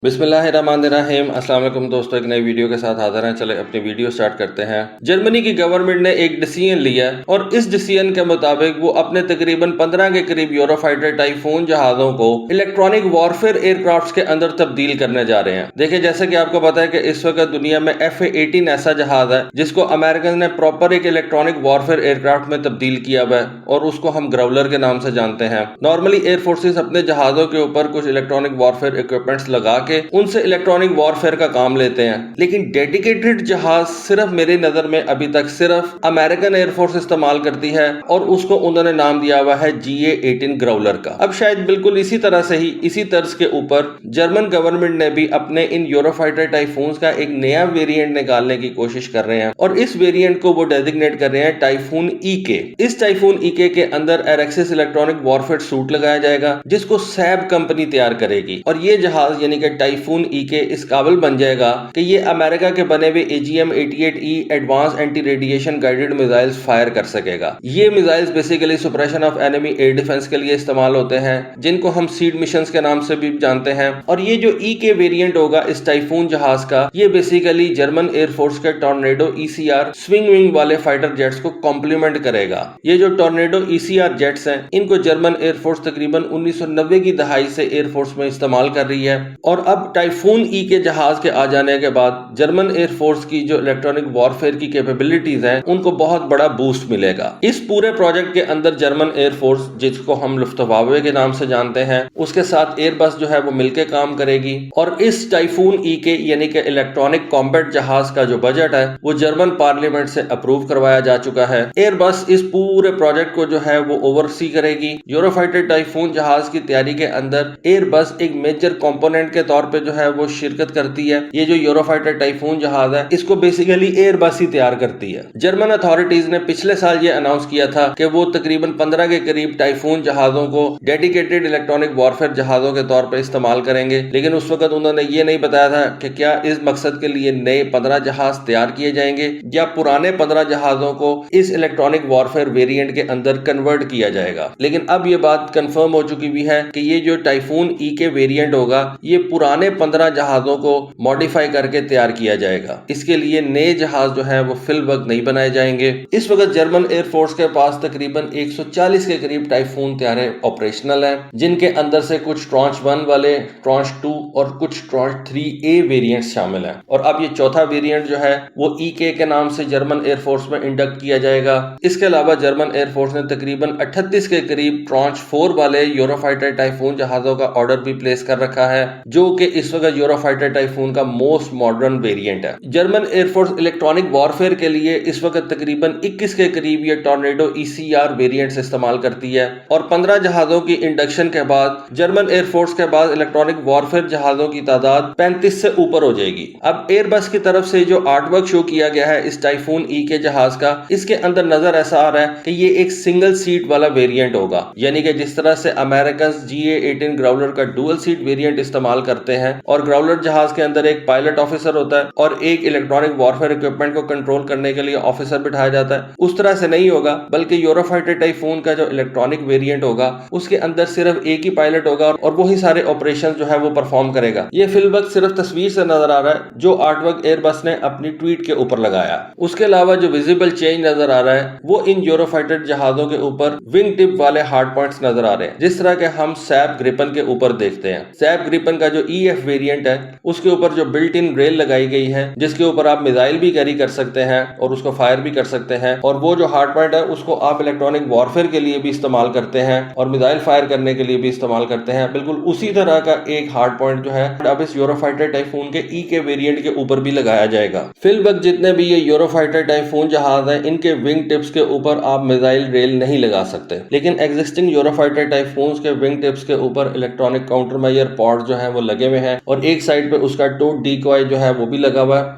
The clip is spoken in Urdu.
بسم اللہ الرحمن الرحیم۔ السلام علیکم دوستو، ایک نئی ویڈیو کے ساتھ حاضر ہیں۔ چلے اپنی ویڈیو سٹارٹ کرتے ہیں۔ جرمنی کی گورنمنٹ نے ایک ڈیسیژن لیا اور اس ڈیسیژن کے مطابق وہ اپنے تقریباً 15 کے قریب یورو فائٹر ٹائفون جہازوں کو الیکٹرانک وارفیئر ایئر کرافٹس کے اندر تبدیل کرنے جا رہے ہیں۔ دیکھیں، جیسے کہ آپ کو پتا ہے کہ اس وقت دنیا میں F-18 ایسا جہاز ہے جس کو امریکن نے پراپر ایک الیکٹرانک وارفیئر ایئر کرافٹ میں تبدیل کیا ہوا ہے اور اس کو ہم گراولر کے نام سے جانتے ہیں۔ نارملی ایئر فورسز اپنے جہازوں کے اوپر کچھ الیکٹرانک وارفیئر اکوپمنٹس لگا کے ان سے الیکٹرانک وارفیئر کا کام لیتے ہیں، لیکن ڈیڈیکیٹڈ جہاز صرف میری نظر میں ابھی تک صرف امریکن ایئر فورس استعمال کرتی ہے اور اس کو انہوں نے نام دیا ہوا ہے GA-18 گراولر کا۔ اب شاید بالکل اسی طرح سے ہی اسی طرز کے اوپر جرمن گورنمنٹ نے بھی اپنے ان یورو فائٹر ٹائفونز کا ایک نیا ویریئنٹ نکالنے کی کوشش کر رہے ہیں اور اس ویریئنٹ کو وہ ڈیزگنیٹ کر رہے ہیں ٹائفون EK۔ اس ٹائفون EK کے اندر ایرکسس الیکٹرانک وارفیئر سوٹ لگایا جائے گا جس کو سیب کمپنی تیار کرے گی، اور یہ جہاز یعنی کہ ٹائفون EK اس قابل بن جائے گا کہ یہ امریکہ کے بنے ہوئے AGM-88E advance anti radiation guided missiles fire کر سکے گا۔ یہ missiles basically suppression of enemy air defence کے لیے استعمال ہوتے ہیں، جن کو ہم سیڈ مشنز کے نام سے بھی جانتے ہیں۔ اور یہ جو EK ویریئنٹ ہوگا اس ٹائفون جہاز کا، یہ بیسیکلی جرمن ایئر فورس کے ٹورنیڈو ECR سوئنگ ونگ والے فائٹر جیٹس کو کمپلیمنٹ کرے گا۔ یہ جو ٹورنیڈو ECR جیٹس ہیں، ان کو جرمن ایئر فورس تقریباً 1990 کی دہائی سے ایئر فورس میں استعمال کر رہی ہے، اور اب ٹائفون EK جہاز کے آ جانے کے بعد جرمن ایئر فورس کی جو الیکٹرانک وارفیئر کی کیپیبلٹیز ہیں ان کو بہت بڑا بوسٹ ملے گا۔ اس پورے پروجیکٹ کے اندر جرمن ایئر فورس، جس کو ہم لفتوافے کے نام سے جانتے ہیں، اس کے ساتھ ایئر بس جو ہے وہ مل کے کام کرے گی، اور اس ٹائفون EK یعنی کہ الیکٹرانک کامبیٹ جہاز کا جو بجٹ ہے وہ جرمن پارلیمنٹ سے اپروو کروایا جا چکا ہے۔ ایئر بس اس پورے پروجیکٹ کو جو ہے وہ اوورسی کرے گی۔ یورو فائٹر ٹائفون جہاز کی تیاری کے اندر ایئر بس ایک میجر کمپوننٹ کے طور پہ جو ہے وہ شرکت کرتی ہے۔ یہ جو یورو فائٹر ٹائفون جہاز ہے اس کو بیسیکلی ایئر بس ہی تیار کرتی ہے۔ جرمن اتھارٹیز نے پچھلے سال یہ اناؤنس کیا تھا کہ وہ تقریباً 15 کے قریب ٹائفون جہازوں کو ڈیڈیکیٹڈ الیکٹرانک وارفیئر جہازوں کے طور پہ استعمال کریں گے، لیکن اس وقت انہوں نے یہ نہیں بتایا تھا کہ کیا اس مقصد کے لیے نئے 15 جہاز تیار کیے جائیں گے یا پرانے 15 جہازوں کو اس الیکٹرانک وارفیئر ویریئنٹ کے اندر کنورٹ کیا جائے گا۔ لیکن اب یہ بات کنفرم ہو چکی بھی ہے کہ یہ جو ٹائفون EK ویریئنٹ ہوگا یہ پرانے 15 جہازوں کو ماڈیفائی کر کے تیار کیا جائے گا۔ اس کے لیے نئے جہاز جو ہیں وہ فی الوقت نہیں بنائے جائیں گے۔ اس وقت جرمن ایئر فورس کے پاس تقریباً 140 کے قریب ٹائفون طیارے آپریشنل ہیں، جن کے اندر سے کچھ ٹرانچ 1 والے، ٹرانچ 2 اور کچھ ٹرانچ 3A ویریئنٹس شامل ہیں، اور اب یہ چوتھا ویریئنٹ جو ہے وہ EK کے نام سے جرمن ایئر فورس میں انڈکٹ کیا جائے گا۔ اس کے علاوہ جرمن ایئر فورس نے تقریباً 38 کے قریب ٹرانچ 4 والے یورو فائٹر ٹائفون جہازوں کا آرڈر بھی پلیس کر رکھا ہے، جو کہ اس وقت یورو فائٹر ٹائفون کا موسٹ ماڈرن ویریئنٹ ہے۔ German air force electronic warfare کے لیے اس وقت تقریباً 21 کے قریب یہ ٹورنیڈو ECR ویریئنٹس استعمال کرتی ہے، اور 15 جہازوں کی انڈکشن کے بعد جرمن ایئر فورس کے بعد الیکٹرانک وارفیئر جہازوں کی تعداد 35 سے اوپر ہو جائے گی۔ اب ایئر بس کی طرف سے جو آرٹ ورک شو کیا گیا ہے اس ٹائفون EK جہاز کا، اس کے اندر نظر ایسا آ رہا ہے کہ یہ ایک سنگل سیٹ والا ویریئنٹ ہوگا، یعنی کہ جس طرح سے امریکنز GA-18 گراولر کا ڈوئل سیٹ ویریئنٹ استعمال کرتے ہیں، اور گراولر جہاز کے اندر ایک پائلٹ آفیسر ہوتا ہے اور ایک الیکٹرانک وارفیئر اکوپمنٹ کو کنٹرول کرنے کے لیے آفیسر بٹھایا جاتا ہے، اس طرح سے نہیں ہوگا، بلکہ یورو فائٹر ٹائفون کا جو الیکٹرانک ویریئنٹ ہوگا اس کے اندر صرف ایک ہی پائلٹ ہوگا اور وہی سارے آپریشن جو ہے وہ پرفارم کرے گا۔ یہ فی الوقت صرف تصویر سے نظر آ رہا ہے جو آرٹ ورک ایئر بس نے اپنی ٹویٹ کے اوپر لگایا۔ اس کے علاوہ جو ویزیبل چینج نظر آ رہا ہے وہ ان یورو فائٹر جہازوں کے اوپر ونگ ٹپ والے ہارڈ پوائنٹس نظر آ رہے ہیں، جس طرح کہ ہم سیب گریپن کے اوپر دیکھتے ہیں۔ سیب گریپن کا جو EF ویریئنٹ ہے اس کے اوپر جو بلٹ ان ریل لگائی گئی ہے جس کے اوپر آپ میزائل بھی کیری کر سکتے ہیں اور اس کو فائر بھی کر سکتے ہیں، اور وہ جو ہارڈ پوائنٹ ہے اس کو آپ الیکٹرانک وارفیئر کے لیے بھی استعمال کرتے ہیں اور میزائل فائر کرنے کے لیے بھی استعمال کرتے ہیں۔ بالکل اسی طرح کا ایک ہارڈ پوائنٹ جو ہے اب اس یورو فائٹر ٹائفون کے EK ویریئنٹ کے اوپر بھی لگایا جائے گا۔ فی الوقت جتنے بھی یہ یورو فائٹر ٹائفون جہاز ہیں ان کے ونگ ٹپس کے اوپر آپ میزائل ریل نہیں لگا سکتے، لیکن ایگزسٹنگ یورو فائٹر ٹائفونز کے ونگ ٹپس کے اوپر الیکٹرانک کاؤنٹر میئر پاڈ جو ہیں وہ لگے ہوئے ہیں، اور ایک سائڈ پہ اس کا ٹو ڈیکوائے جو ہے وہ بھی لگا ہوا ہے۔